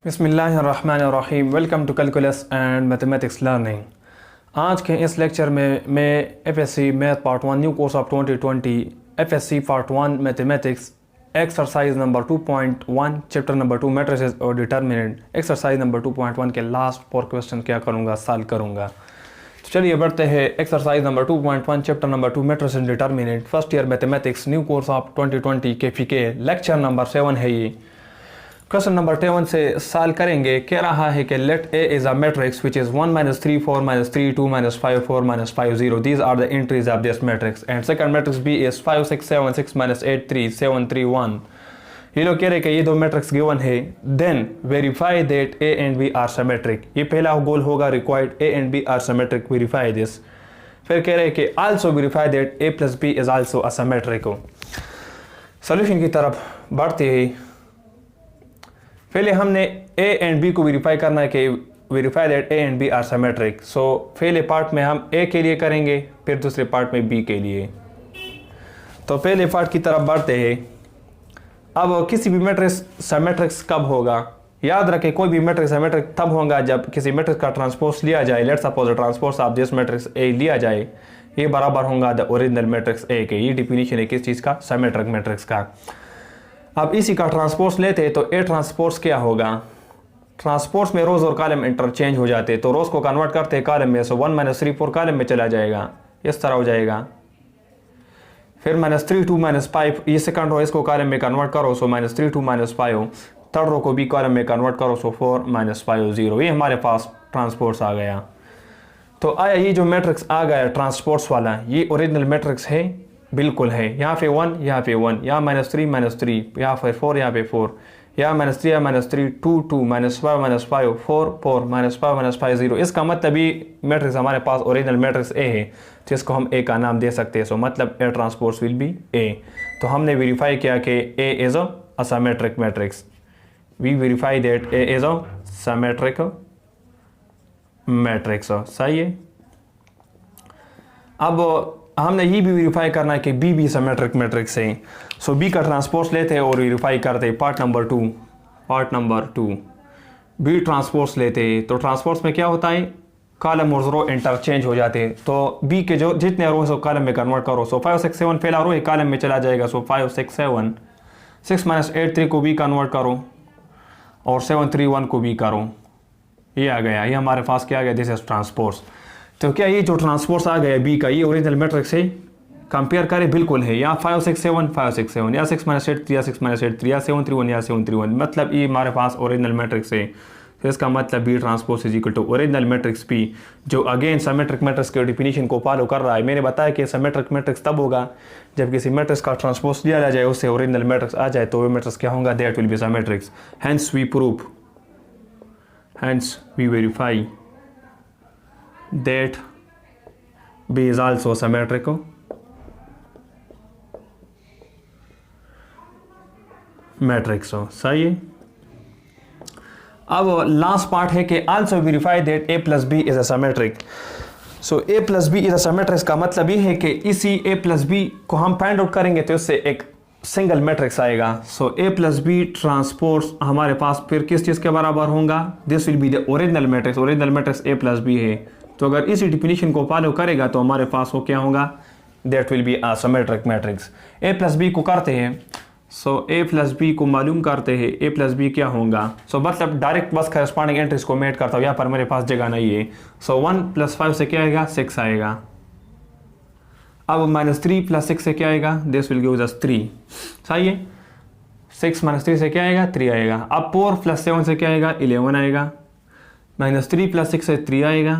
बिस्मिल्लाहिर्रहमानिर्रहीम। Welcome to calculus and mathematics learning. आज के इस लेक्चर में मैं FSc math part 1 new course of 2020 FSc part 1 mathematics exercise number 2.1 chapter number 2 matrices और डिटर्मिनेंट एक्सरसाइज नंबर 2.1 के लास्ट 4 क्वेश्चन क्या करूँगा, सॉल्व करूँगा। तो चलिए बढ़ते हैं exercise number 2.1 chapter number 2 matrices and determinant first year mathematics new course of 2020 के लेक्चर नंबर 7 है ये। क्वेश्चन नंबर 7 से सॉल्व करेंगे। कह रहा है कि let A is a matrix which is 1 - 3 4 - 3 2 - 5 4 - 5 0। These are the entries of this matrix and second matrix B is 5 6 7 6 - 8 3 7 3 1। ये लोग कह रहे हैं कि ये दो मैट्रिक्स गिवन है। Then verify that A and B are symmetric. ये पहला गोल होगा, required A and B are symmetric, verify this. फिर कह रहे हैं कि also verify that A plus B is also a symmetric. Solution की तरफ बढ़ते हैं। पहले हमने ए एंड बी को वेरीफाई करना है कि verify that A and B are symmetric. So पहले पार्ट में हम ए के लिए करेंगे, फिर दूसरे पार्ट में बी के लिए। तो पहले पार्ट की तरफ बढ़ते हैं। अब किसी भी मैट्रिक्स सिमेट्रिक्स कब होगा, याद रखें कोई भी मैट्रिक्स सिमेट्रिक तब होगा जब किसी मैट्रिक्स का ट्रांसपोज लिया जाए। Let's suppose the transpose of this matrix A लिया जाए, ये बराबर होगा द ओरिजिनल मैट्रिक्स ए के। ये डिफिनीशन है किस चीज़ का, सिमेट्रिक मैट्रिक्स का। अब इसी का ट्रांसपोज लेते तो ए ट्रांसपोज क्या होगा, ट्रांसपोज में रोज और कॉलम इंटरचेंज हो जाते, तो रोज को कन्वर्ट करते हैं कॉलम में। सो 1 - 3 4 कॉलम में चला जाएगा, इस तरह हो जाएगा। फिर -3 2 - 5 ये सेकंड रो, इसको कॉलम में कन्वर्ट करो। सो -3 2 - 5। थर्ड रो को भी कॉलम में कन्वर्ट करो। सो 4 - 5 0। ये हमारे पास ट्रांसपोज आ गया। तो आया ये जो मैट्रिक्स आ गया ट्रांसपोज वाला, ये ओरिजिनल मैट्रिक्स है, बिल्कुल है। यहाँ पे 1, यहाँ पे 1, यहाँ -3 - 3, यहाँ पे 4, यहाँ पे 4, यहाँ -3 -3 2 2 -5 4 4 -5 5 0। इसका मतलब ये मैट्रिक्स हमारे पास ओरिजिनल मैट्रिक्स ए है, जिसको हम ए का नाम दे सकते हैं। सो मतलब A transpose will be A. तो हमने वेरीफाई किया कि A is a symmetric matrix. We verify that A is a symmetric matrix. सही है। अब हमने ये भी वेरीफाई करना है कि बी भी सिमेट्रिक मैट्रिक्स है। सो बी का ट्रांसपोज लेते हैं और वेरीफाई करते हैं। पार्ट नंबर 2 बी ट्रांसपोज लेते हैं। तो ट्रांसपोज में क्या होता है, कॉलम और रो इंटरचेंज हो जाते हैं। तो बी के जो जितने रो है कॉलम में कन्वर्ट करो। सो 5 6 7 पहला रो कॉलम में चला जाएगा। सो 5 6 7 6 - 8 3 को भी कन्वर्ट करो और 7 3 1 को भी करो। ये आ गया, ये हमारे पास क्या आ गया, दिस इज ट्रांसपोज। तो क्या ये जो ट्रांसपोज आ गया बी का, ये ओरिजिनल मैट्रिक्स है, कंपेयर करें, बिल्कुल है। यहाँ 5 6 7 5 6 7, या 6 - 8 3 या 6 - 8 3 या 7 3 1 या 7 3 1, मतलब ये हमारे पास ओरिजिनल मैट्रिक्स है। तो इसका मतलब B transpose is equal to original matrix B, जो अगेन सिमेट्रिक मैट्रिक्स के डिफिनीशन को फॉलो कर रहा है। मैंने बताया कि सिमेट्रिक मैट्रिक्स तब होगा जब किसी मैट्रिक्स का ट्रांसपोज लिया जाए, उससे ओरिजिनल मैट्रिक्स आ जाए, तो वो मैट्रिक्स क्या होगा, that will be symmetrics. Hence we prove, hence we verify that B is also symmetrical matrix। सही है। अब लास्ट पार्ट है कि also verify that A + B is a symmetric. So A + B is a symmetric का मतलब ये है कि इसी A + B को हम फाइंड आउट करेंगे तो इससे एक सिंगल मैट्रिक्स आएगा। सो A + B ट्रांसपोज हमारे पास फिर किस चीज़ के बराबर होगा, this will be the original matrix. Original matrix A + B है, तो अगर इसी डिफिनीशन को फॉलो करेगा तो हमारे पास वो क्या होगा, that will be a symmetric matrix. A + B को करते हैं। सो A + B को मालूम करते हैं, A + B क्या होगा। सो मतलब डायरेक्ट बस करस्पॉन्डिंग एंट्रीज को मेट करता हूँ, यहाँ पर मेरे पास जगह नहीं है। सो 1 + 5 से क्या आएगा, 6 आएगा। अब -3 + 6 से क्या आएगा, दिस विल गिव अस 3। सही है। 6 - 3 से क्या आएगा, 3 आएगा। अब 4 + 7 से क्या आएगा, 11 आएगा। -3 + 6 से 3 आएगा।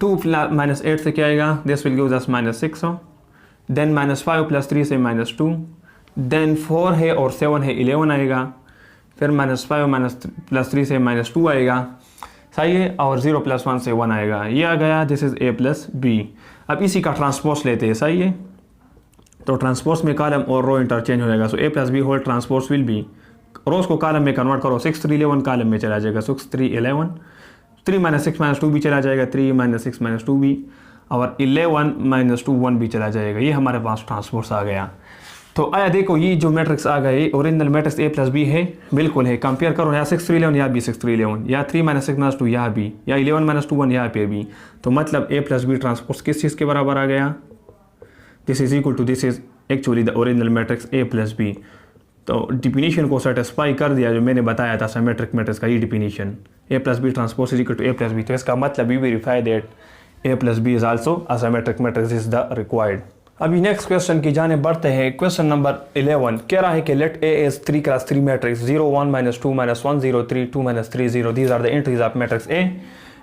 2 - 8 से क्या आएगा, this will give us -6। Then -5 + 3 से -2। देन 4 है और 7 है, 11 आएगा। फिर -5 + 3 से -2 आएगा। सही है। और 0 + 1 से 1 आएगा। ये आ गया, दिस इज A + B। अब इसी का ट्रांसपोज लेते हैं। सही है। तो ट्रांसपोज में कॉलम और रो इंटरचेंज हो जाएगा। So A + B whole transpose will be, rows को कॉलम में कन्वर्ट करो। 6 3 11 कॉलम में चला जाएगा। 6 3 11, 3 - 6 - 2 भी चला जाएगा। 3 - 6 - 2 भी, और 11 - 2 1 भी चला जाएगा। ये हमारे पास ट्रांसपोज आ गया। तो आया देखो ये जो मैट्रिक्स आ गए original matrix A plus B है, बिल्कुल है। कंपेयर करो यहाँ 6 3 11 यहाँ भी 6 3 11 या 3 - 6 - 2 यहाँ भी, या 11 - 2 1 यहाँ पे भी। तो मतलब ए प्लस बी ट्रांसपोज किस चीज़ के बराबर आ गया? This is equal to this is actually the original matrix A plus B. तो डिफिनीशन को सेटिस्फाई कर दिया जो मैंने बताया था सिमेट्रिक मैट्रिक्स का, ये definition A plus B transpose is equal to A plus B. तो इसका मतलब we verify that A plus B is also a symmetric matrix is the required. अभी नेक्स्ट क्वेश्चन की जाने बढ़ते हैं। क्वेश्चन नंबर 11 कह रहा है कि let A is 3 cross 3 matrix 0 1 - 2 - 1 0 3 2 - 3 0। These are the entries of matrix A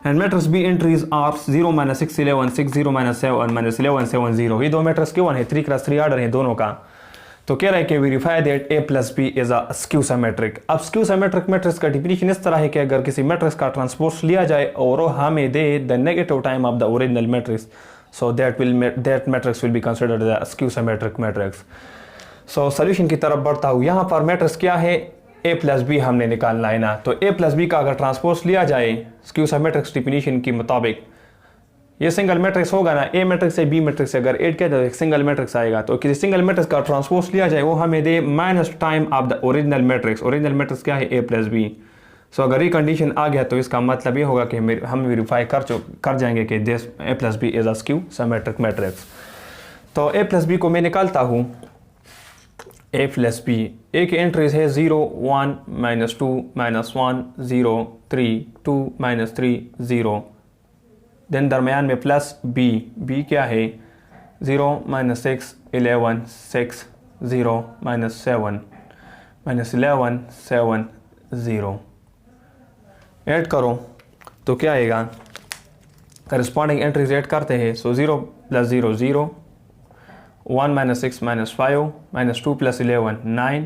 and matrix B entries are 0 - 6 11 6 0 - 7 - 11 7 0। ये दो मैट्रिक्स क्यों है? 3 क्रॉस 3 ऑर्डर है दोनों का। तो कह रहा है कि verify that A plus B is a skew symmetric. अब स्क्यू सिमेट्रिक मैट्रिक्स का डिफिनीशन इस तरह है कि अगर किसी मैट्रिक्स का ट्रांसपोज लिया जाए और वो हमें दे the negative time of the original matrix, so that matrix will be considered a skew symmetric matrix। so solution की तरफ बढ़ता हूँ। यहाँ पर मैट्रिक्स क्या है? a प्लस बी हमने निकालना है ना। तो a प्लस बी का अगर ट्रांसपोज लिया जाए स्क्यू सिमेट्रिक्स डिफिनीशन के मुताबिक, ये सिंगल मैट्रिक्स होगा ना, a मैट्रिक्स से b मैट्रिक्स से अगर एड किया जाए एक सिंगल मैट्रिक्स आएगा। तो किसी सिंगल मैट्रिक्स का ट्रांसपोज लिया जाए वो हमें दे minus time of the original matrix. Original matrix क्या है? a plus B. सो अगर ये कंडीशन आ गया तो इसका मतलब ये होगा कि हम वेरीफाई कर जाएंगे कि this A plus B is a skew symmetric matrix. तो ए प्लस बी को मैं निकालता हूँ। ए प्लस बी, ए की एंट्रीज है 0 1 - 2 - 1 0 3 2 - 3 0। देन दरमियान में प्लस बी, बी क्या है? 0 - 6 11 6 0 - 7 -11 7 0। ऐड करो तो क्या आएगा? करस्पॉन्डिंग एंट्रीज ऐड करते हैं। सो 0 + 0 0 1 - 6 - 5 -2 + 11 9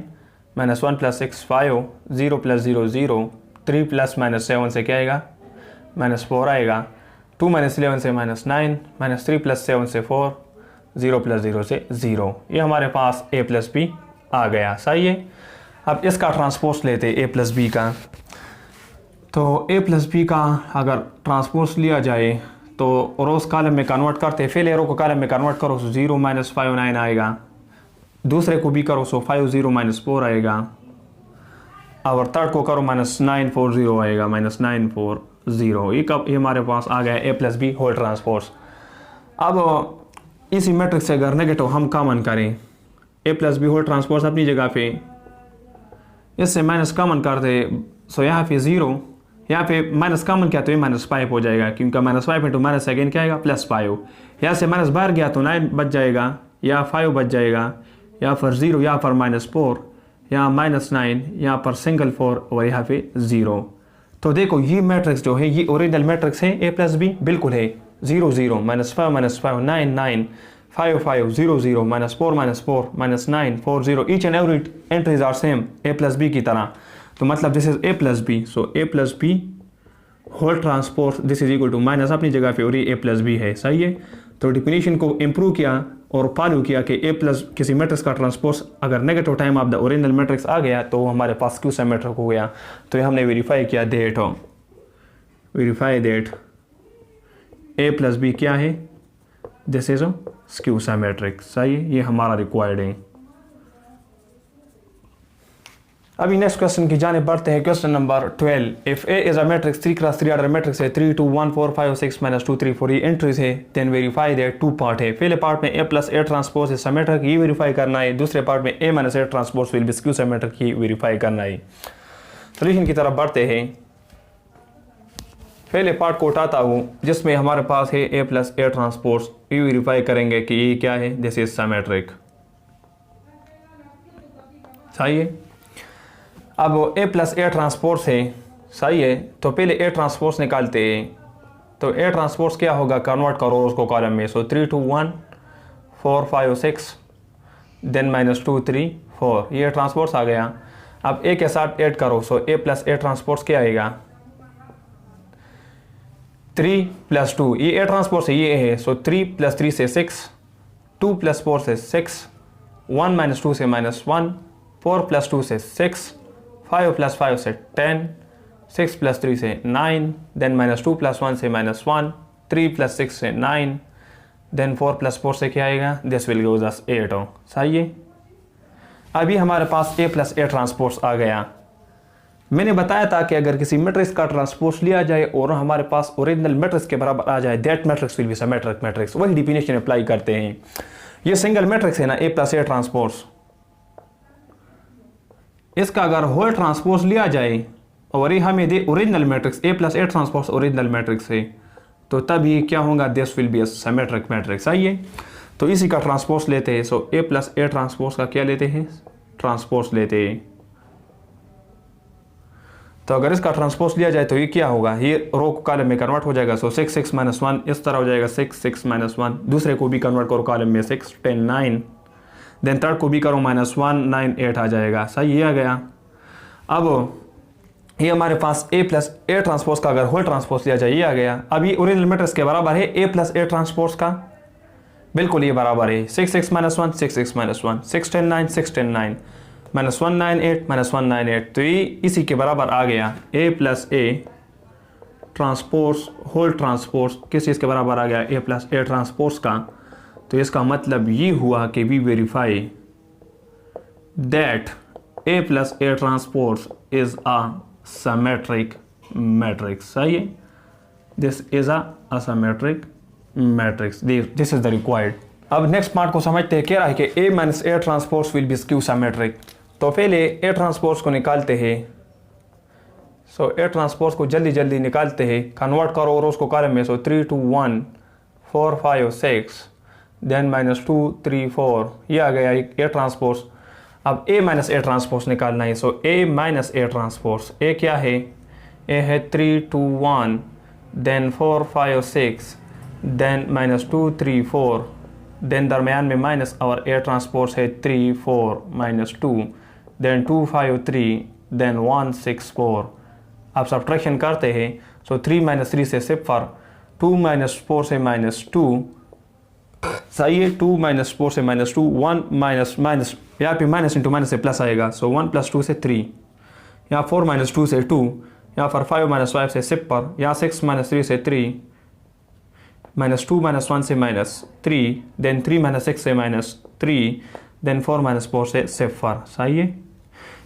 -1 + 6 5 0 + 0 0 3 + -7 से क्या आएगा? -4 आएगा। 2 - 11 से -9 -3 + 7 से 4 0 + 0 से 0। ये हमारे पास a प्लस बी आ गया। सही है। अब इसका ट्रांसपोज लेते ए प्लस बी का। तो a प्लस बी का अगर ट्रांसपोज लिया जाए तो रोज़ कॉलम में कन्वर्ट करते, पहले रो को कॉलम में कन्वर्ट करो तो 0 - 5 9 आएगा। दूसरे को भी करो सो 5 0 - 4 आएगा। और थर्ड को करो -9 4 0 आएगा, -9 4 0। ये हमारे पास आ गया a plus B whole transpose. अब इसी मैट्रिक्स से अगर नेगेटिव हम कॉमन करें, a plus B whole transpose अपनी जगह पे, इससे माइनस कॉमन कर दे। सो यहाँ पे 0, यहाँ पे माइनस कॉमन किया तो ये -5 हो जाएगा, क्योंकि -5 इंटू माइनस अगेन क्या आएगा? +5। यहाँ से माइनस बाहर गया तो 9 बच जाएगा या 5 बच जाएगा, या फिर 0, यहाँ पर -4, यहाँ -9, यहाँ पर सिंगल 4 और यहाँ पे 0। तो देखो ये मैट्रिक्स जो है ये ओरिजिनल मैट्रिक्स है a प्लस बी, बिल्कुल है। 0 0 -5 -5 9 9 5 5 0 0 -4 -4 -9 4 0। Each and every entries are same a plus B की तरह। तो मतलब this is a plus B. So a plus B whole transpose this is equal to minus अपनी जगह पे और ये a प्लस बी है। सही है। तो डिफिनीशन को इम्प्रूव किया और फॉलो किया कि a प्लस किसी मैट्रिक्स का ट्रांसपोज अगर negative time of the original matrix आ गया तो हमारे पास स्क्यू सिमेट्रिक हो गया। तो ये हमने वेरीफाई किया verify that a plus B क्या है? This is skew symmetric. सही है। ये हमारा रिक्वायर्ड है। अभी नेक्स्ट क्वेश्चन की जाने बढ़ते हैं। Question number 12। If A is a matrix 3 cross 3 order matrix है 3 2 1 4 5 6 -2 3 4 ये एंट्रीज है, देन वेरीफाई दैट 2 पार्ट है। पहले पार्ट में a plus a transpose is symmetric, ये वेरीफाई करना है। दूसरे पार्ट में a minus a transpose will be skew symmetric, ये वेरीफाई करना है। सॉल्यूशन की तरफ बढ़ते हैं। पहले पार्ट को उठाता हूँ जिसमें हमारे पास है a प्लस a ट्रांसपोज, ये वेरीफाई करेंगे कि ये क्या है? This is symmetric. सही है। अब a प्लस a ट्रांसपोज है। सही है। तो पहले a ट्रांसपोज निकालते हैं। तो a ट्रांसपोज क्या होगा? कन्वर्ट करो उसको कॉलम में। सो 3 2 1 4 5 6 देन -2 3 4 ये ट्रांसपोज आ गया। अब a के साथ ऐड करो। सो a प्लस a ट्रांसपोज क्या आएगा? 3 + 2 ये a ट्रांसपोज है, ये है। सो 3 + 3 से 6, 2 + 4 से 6, 1 - 2 से -1, 4 + 2 से 6, 5 + 5 से 10, 6 + 3 से 9, देन -2 + 1 से -1, 3 + 6 से 9, देन 4 + 4 से क्या आएगा? दिस विल गिव अस 8। सही है। अभी हमारे पास A प्लस A ट्रांसपोज आ गया। मैंने बताया था कि अगर किसी मैट्रिक्स का ट्रांसपोज लिया जाए और हमारे पास ओरिजिनल मैट्रिक्स के बराबर आ जाए, that matrix will B symmetric matrix. वही डिफिनेशन अप्लाई करते हैं। ये सिंगल मैट्रिक्स है ना A प्लस A ट्रांसपोज, इसका अगर होल ट्रांसपोज लिया जाए और ये हमें दे original matrix A plus A transpose original matrix है, तो तब ये क्या होगा, this will be a symmetric matrix. आइए तो इसी का ट्रांसपोज लेते हैं। So A plus A transpose का क्या लेते हैं, ट्रांसपोज लेते हैं। तो अगर इसका ट्रांसपोज लिया जाए तो ये क्या होगा, ये रो को कॉलम में कन्वर्ट हो जाएगा। सो 6 6 - 1 इस तरह हो जाएगा, 6 6 - 1। दूसरे को भी कन्वर्ट करो कॉलम में, 6 10 9, देन थर्ड को भी करो -1 9 8 आ जाएगा। सही, ये आ गया। अब ये हमारे पास A प्लस A ट्रांसपोज का अगर होल ट्रांसपोज लिया जाए, ये आ गया। अब ये ओरिजिनल मैट्रिक्स के बराबर है A प्लस A ट्रांसपोज का, बिल्कुल ये बराबर है। 6 6 - 1 6 6 - 1, 6 10 9 6 10 9, -1 9 8 -1 9 8। तो ये इसी के बराबर आ गया। A plus A transpose whole transpose किस चीज़ के बराबर आ गया, A प्लस A ट्रांसपोज का। तो इसका मतलब ये हुआ कि we verify that A plus A transpose is a symmetric matrix. सही है, this is a symmetric matrix, this is the required. अब नेक्स्ट पार्ट को समझते हैं। कह रहा है कि A minus A transpose will be skew symmetric. तो पहले A ट्रांसपोज को निकालते हैं। सो A ट्रांसपोज को जल्दी जल्दी निकालते हैं, कन्वर्ट करो और उसको कॉलम में। सो 3 2 1 4 5 6, देन -2 3 4, ये आ गया A ट्रांसपोज। अब A माइनस A ट्रांसपोज निकालना है। सो A minus A transpose, A क्या है, A है 3 2 1, देन 4 5 6, देन -2 3 4, देन दरमियान में माइनस और A ट्रांसपोज है 3 4 -2, देन 2 5 3, देन 1 6 4। अब सब्ट्रैक्शन करते हैं। सो 3 - 3 से 0, 2 - 4 से -2, सही है, 2 - 4 से -2, 1 माइनस यहाँ पे माइनस इंटू माइनस से प्लस आएगा। सो 1 + 2 से 3, यहाँ 4 - 2 से 2, यहाँ पर 5 - 5 से 0, यहाँ 6 - 3 से 3, -2 - 1 से -3, देन 3 - 6 से -3, देन 4 - 4 से 0। सही है,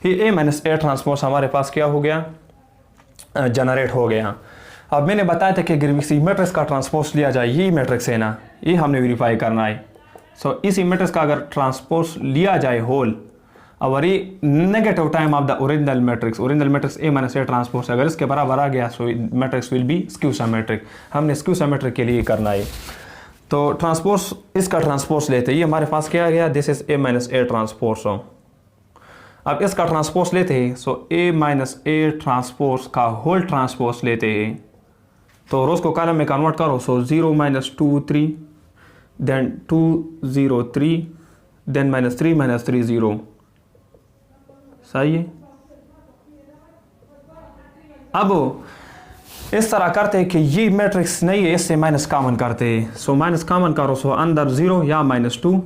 ये A माइनस A ट्रांसपोज हमारे पास क्या हो गया, जनरेट हो गया। अब मैंने बताया था कि अगर किसी मैट्रिक्स का ट्रांसपोज लिया जाए, ये मैट्रिक्स है ना, ये हमने वेरीफाई करना है। सो इसी मैट्रिक्स का अगर ट्रांसपोज लिया जाए होल, और ये negative time of the original matrix A minus A transpose अगर इसके बराबर आ गया, so matrix will be skew symmetric. हमने स्क्यू सिमेट्रिक के लिए करना है। तो ट्रांसपोज, इसका ट्रांसपोज लेते हैं। ये हमारे पास क्या आ गया, this is A minus A transpose. अब इसका ट्रांसपोज लेते हैं। So A minus A transpose का होल ट्रांसपोज लेते हैं। तो रोज को कॉलम में कन्वर्ट करो। सो 0 - 2 3, देन 2 0 3, देन -3 - 3 0। सही है। अब इस तरह करते हैं कि ये मैट्रिक्स नहीं है, इससे माइनस कॉमन करते हैं। सो माइनस कॉमन करो। सो अंदर 0 या -2,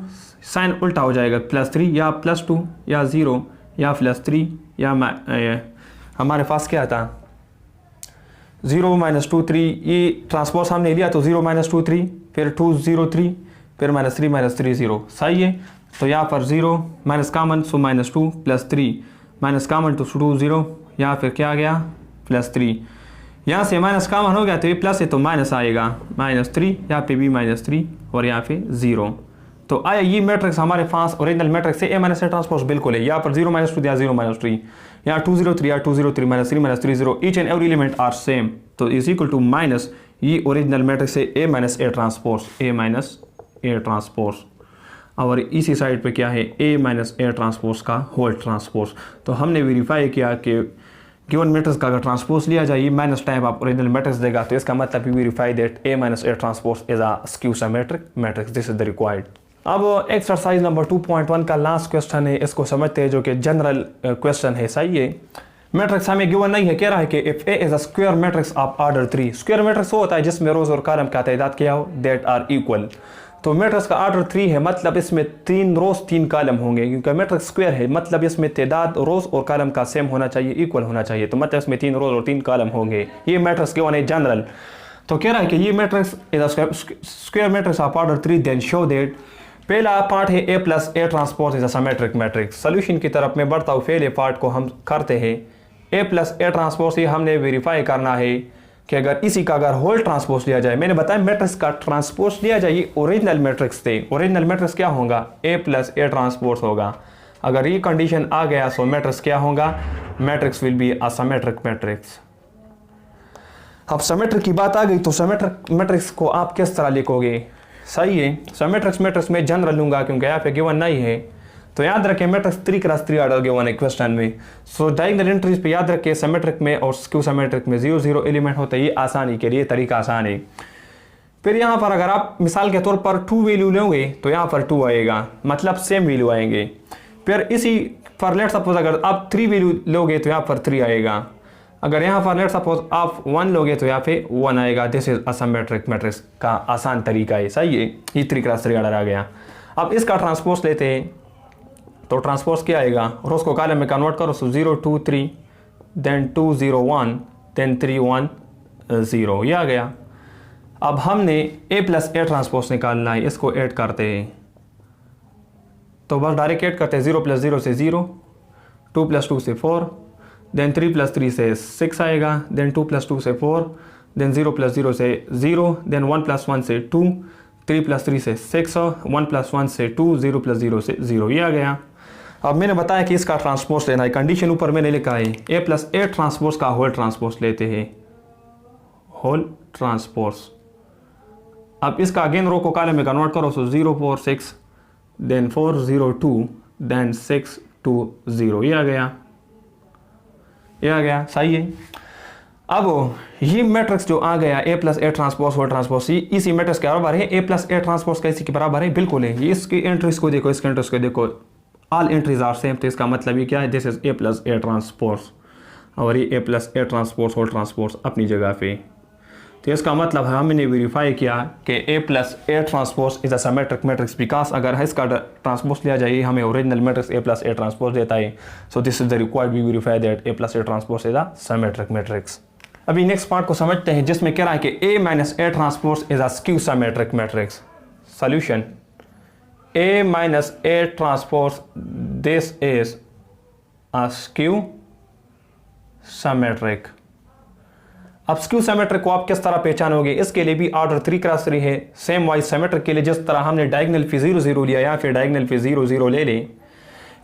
साइन उल्टा हो जाएगा, +3 या +2 या 0 या +3 या हमारे पास क्या था 0 - 2 3। ये ट्रांसपोज हमने लिया तो 0 - 2 3, फिर 2 0 3, फिर -3 - 3 0। सही है। तो यहाँ पर 0 माइनस कॉमन, सो -2 +3 माइनस कॉमन तो 2 0, यहाँ फिर क्या आ गया +3। यहाँ से माइनस कॉमन हो गया तो ये प्लस है तो माइनस आएगा, -3, यहाँ पे भी -3 और यहाँ पे 0। तो आया ये मैट्रिक्स हमारे पास ओरिजिनल मैट्रिक्स है। A माइनस A ट्रांसपोज बिल्कुल है। यहाँ पर 0 - 2 या 0 - 3, यहाँ 2 0 3 या 2 0 3, -3 - 3 0, each and every element are same. तो इज इक्वल टू माइनस ये ओरिजिनल मैट्रिक्स है A minus A transpose, A minus A transpose. और इसी साइड पे क्या है, A माइनस A ट्रांसपोज का होल ट्रांसपोज। तो हमने वेरीफाई किया कि गिवन मैट्रिक्स का अगर ट्रांसपोज लिया जाए, माइनस टाइप आप ओरिजिनल मैट्रिक्स देगा, तो इसका मतलब we verify that A minus A transpose is a skew symmetric matrix. This is the required. अब एक्सरसाइज नंबर 2.1 का लास्ट क्वेश्चन है, इसको समझते हैं, जो कि जनरल क्वेश्चन है। सही है। मैट्रिक्स हमें गिवन नहीं है, कह रहा है कि if A is a square matrix of order 3। Square matrix वो होता है जिसमें रोज और कॉलम का तादाद क्या हो, दैट आर इक्वल। तो मैट्रिक्स का ऑर्डर 3 है, मतलब इसमें 3 रोज 3 कॉलम होंगे, क्योंकि मैट्रिक्स स्क्वायर है, मतलब इसमें तादाद रोज और कॉलम का सेम होना चाहिए, इक्वल होना चाहिए। तो मतलब इसमें 3 रोज और 3 कॉलम होंगे। ये मैट्रिक्स गिवन है जनरल। तो कह रहा है कि ये matrix is a square matrix of order 3, then show that पहला पार्ट है A plus A transpose is a symmetric matrix. Solution की तरफ मैं बढ़ता हूँ। पहले पार्ट को हम करते हैं। ए प्लस ए ट्रांसपोज, ये हमने वेरीफाई करना है कि अगर इसी का अगर होल ट्रांसपोज लिया जाए, मैंने बताया मैट्रिक्स का ट्रांसपोज लिया जाए, ये ओरिजिनल मैट्रिक्स थे। ओरिजिनल मैट्रिक्स क्या होगा? ए प्लस ए ट्रांसपोज होगा। अगर ये कंडीशन आ गया तो मैट्रिक्स क्या होगा? Matrix will be a symmetric matrix. अब सिमेट्रिक की बात आ गई तो सिमेट्रिक मैट्रिक्स को आप किस तरह लिखोगे? सही है, सिमेट्रिक्स मैट्रिक्स में जनरल लूंगा क्योंकि यहाँ पे गिवन नहीं है। तो याद रखें मैट्रिक्स 3x3 ऑर्डर गिवन है क्वेश्चन में। सो डायगोनल एंट्रीज पे याद रखें सिमेट्रिक में और स्क्यू सिमेट्रिक में 0 0 एलिमेंट होते हैं। ये आसानी के लिए तरीका आसान है। फिर यहाँ पर अगर आप मिसाल के तौर पर 2 वैल्यू लोगे तो यहाँ पर 2 आएगा, मतलब सेम वैल्यू आएंगे। फिर इसी पर लेट सपोज अगर आप 3 वैल्यू लोगे तो यहाँ पर 3 आएगा। अगर यहाँ पर लेट सपोज आप 1 लोगे तो यहाँ पे 1 आएगा। दिस इज असिमेट्रिक मैट्रिक्स का आसान तरीका है। सही है, ये 3x3 ऑर्डर आ गया। अब इसका ट्रांसपोज लेते हैं तो ट्रांसपोज क्या आएगा? रोज को कॉलम में कन्वर्ट करो। सो 0 2 3 देन 2 0 1 देन 3 1 0, ये आ गया। अब हमने ए प्लस ए ट्रांसपोज निकालना है, इसको ऐड करते हैं। तो बस डायरेक्ट ऐड करते हैं। 0 प्लस 0 से 0, 2 प्लस 2 से 4, देन 3 प्लस 3 से 6 आएगा, देन 2 प्लस 2 से 4, देन 0 प्लस 0 से 0, देन 1 प्लस 1 से 2, 3 प्लस 3 से 6, 1 प्लस 1 से 2, 0 प्लस 0 से 0, ये आ गया। अब मैंने बताया कि इसका ट्रांसपोज लेना है। कंडीशन ऊपर मैंने लिखा है ए प्लस ए ट्रांसपोज का होल ट्रांसपोज लेते हैं, होल ट्रांसपोज। अब इसका अगेन रो को कॉलम में कन्वर्ट करो। सो 0 4 6 देन 4 0 2 देन 6 2 0, ये आ गया, ये आ गया। सही है। अब ये मैट्रिक्स जो आ गया A plus A transpose whole transpose, इसी मैट्रिक्स के बराबर है। ए प्लस ए ट्रांसपोज का इसी के बराबर है, बिल्कुल है। ये इसकी एंट्रीज को देखो, इसके एंट्रीज को देखो, ऑल एंट्रीज आर सेम। तो इसका मतलब ये क्या है? This is A plus A transpose और ये A plus A transpose whole transpose अपनी जगह पे। तो इसका मतलब हमने वेरीफाई किया कि A plus A transpose is a symmetric matrix because अगर इसका ट्रांसपोज लिया जाए हमें original matrix A plus A transpose देता है। So this is the required we verify that A plus A transpose is a symmetric matrix. अभी next part को समझते हैं जिसमें कह रहा है कि A minus A transpose is a skew symmetric matrix. Solution A minus A transpose, this is a skew symmetric। अब स्क्यू सिमेट्रिक को आप किस तरह पहचानोगे? इसके लिए भी ऑर्डर 3x3 है। सेम वाइज सिमेट्रिक के लिए जिस तरह हमने डायगोनल पे 0 0 लिया, यहाँ फिर डायगोनल पे 0 0 ले लें।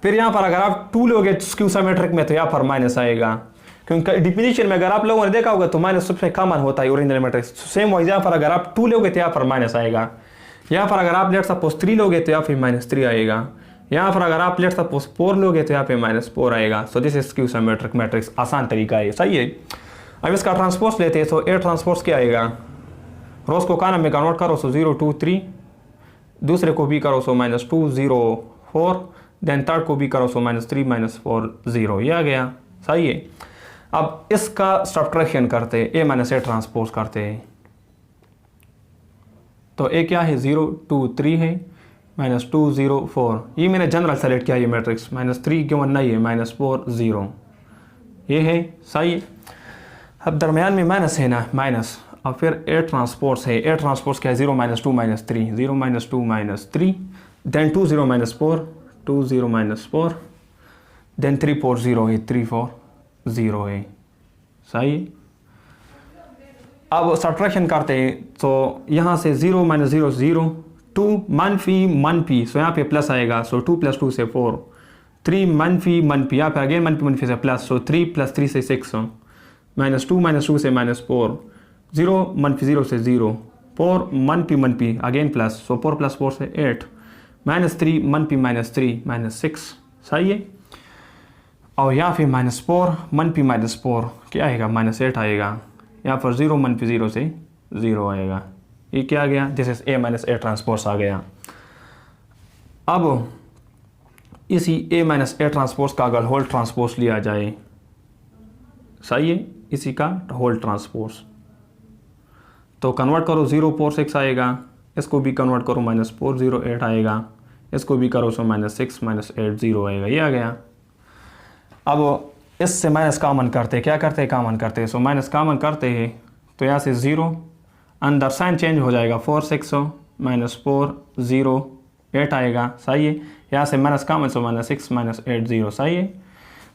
फिर यहाँ पर अगर आप 2 लोगे स्क्यू सिमेट्रिक में तो यहाँ पर माइनस आएगा, क्योंकि डिफिनीशन में अगर आप लोगों ने देखा होगा तो माइनस सबसे कॉमन होता है ओरिजिनल मैट्रिक्स। सेम वाइज यहाँ पर अगर आप 2 लोगे तो यहाँ पर माइनस आएगा। यहाँ पर अगर आप लेट सपोज 3 लोगे तो यहाँ पे -3 आएगा। यहाँ पर अगर आप लेट सपोज 4 लोगे तो यहाँ पे -4 आएगा। सो this is skew symmetric matrix. आसान तरीका है। सही है। अब इसका ट्रांसपोज लेते हैं। तो ए ट्रांसपोज क्या आएगा? रोज को कॉलम में कन्वर्ट करो। सो 0 2 3, दूसरे को भी करो सो -2 0 4, देन थर्ड को भी करो सो -3 -4 0, ये आ गया। सही है। अब इसका सब्ट्रैक्शन करते हैं, ए माइनस ए ट्रांसपोज करते हैं। तो ए क्या है? 0 2 3 है, -2 0 4। ये मैंने जनरल सेलेक्ट किया ये मैट्रिक्स। -3 गिवन नहीं है, -4 0, ये है। सही है। अब दरमियान में माइनस है ना, माइनस। अब फिर ए ट्रांसपोज है। ए ट्रांसपोज क्या है? 0 -2 -3, 0 -2 -3, देन 2 0 -4, 2 0 -4, देन 3 4 0 है, 3 4 0 है। सही। अब सब्ट्रैक्शन करते हैं। तो यहाँ से 0 -0 0, 2 मनफी, सो यहाँ पे प्लस आएगा। सो 2 + 2 से 4, 3 मनफी, यहाँ पे अगेन मनफी से प्लस। सो 3 + 3 से 6, -2 से -4, 0 -0 से 0, 4 मनफी अगेन प्लस। सो 4 + 4 से 8, -3 मनफी -3 -6। सही है। और यहाँ पे -4 मनफी -4 क्या आएगा? -8 आएगा। यहाँ पर 0 मनफी 0 से 0 आएगा। ये क्या आ गया? This is A minus A transpose आ गया। अब इसी ए माइनस ए ट्रांसपोज का अगर होल ट्रांसपोज लिया जाए, सही है, इसी का होल ट्रांसपोज, तो कन्वर्ट करो 0 4 6 आएगा। इसको भी कन्वर्ट करो -4 0 8 आएगा। इसको भी करो सो -6 -8 0 आएगा। ये आ गया। अब इससे माइनस कॉमन करते, क्या करते हैं? कॉमन करते हैं। सो माइनस कॉमन करते हैं तो यहाँ से 0 अंदर साइन चेंज हो जाएगा। 4 6 -4 0 8 आएगा, सही है। यहाँ से माइनस का मतलब माइनस 6 माइनस 8 0, सही है।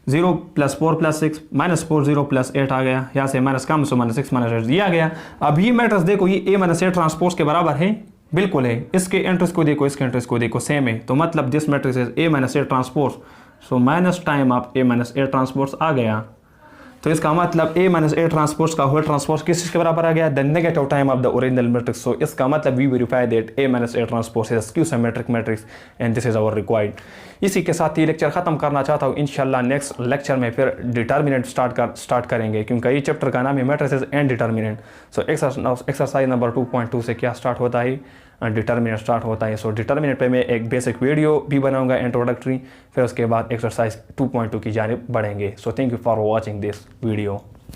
0 प्लस 4 प्लस 6 माइनस 4 0 प्लस 8 आ गया। यहाँ से माइनस का मतलब माइनस 6 माइनस 8 ये आ गया। अब ये मैट्रिक्स देखो ये ए माइनस ए ट्रांसपोज के बराबर है, बिल्कुल है। इसके एंट्रीज को देखो, इसके एंट्रीज को देखो, सेम है। तो मतलब this matrix is A minus A transpose, so minus time of A minus A transpose आ गया। तो इसका मतलब ए माइनस ए ट्रांसपोज का होल ट्रांसपोज किस चीज के बराबर आ गया, the negative time of the original matrix. So इसका मतलब we verify that A minus A transpose is skew symmetric matrix and this is our required. इसी के साथ ये लेक्चर खत्म करना चाहता हूँ। इंशाल्लाह नेक्स्ट लेक्चर में फिर डिटर्मिनेंट स्टार्ट करेंगे, क्योंकि ये चैप्टर का नाम है matrices and determinant. So exercise number 2.2 से क्या स्टार्ट होता है, डिटर्मिनेंट स्टार्ट होता है। सो डिटर्मिनेंट पे मैं एक बेसिक वीडियो भी बनाऊंगा इंट्रोडक्टरी, फिर उसके बाद एक्सरसाइज 2.2 की जानिब बढ़ेंगे। So thank you for watching this video.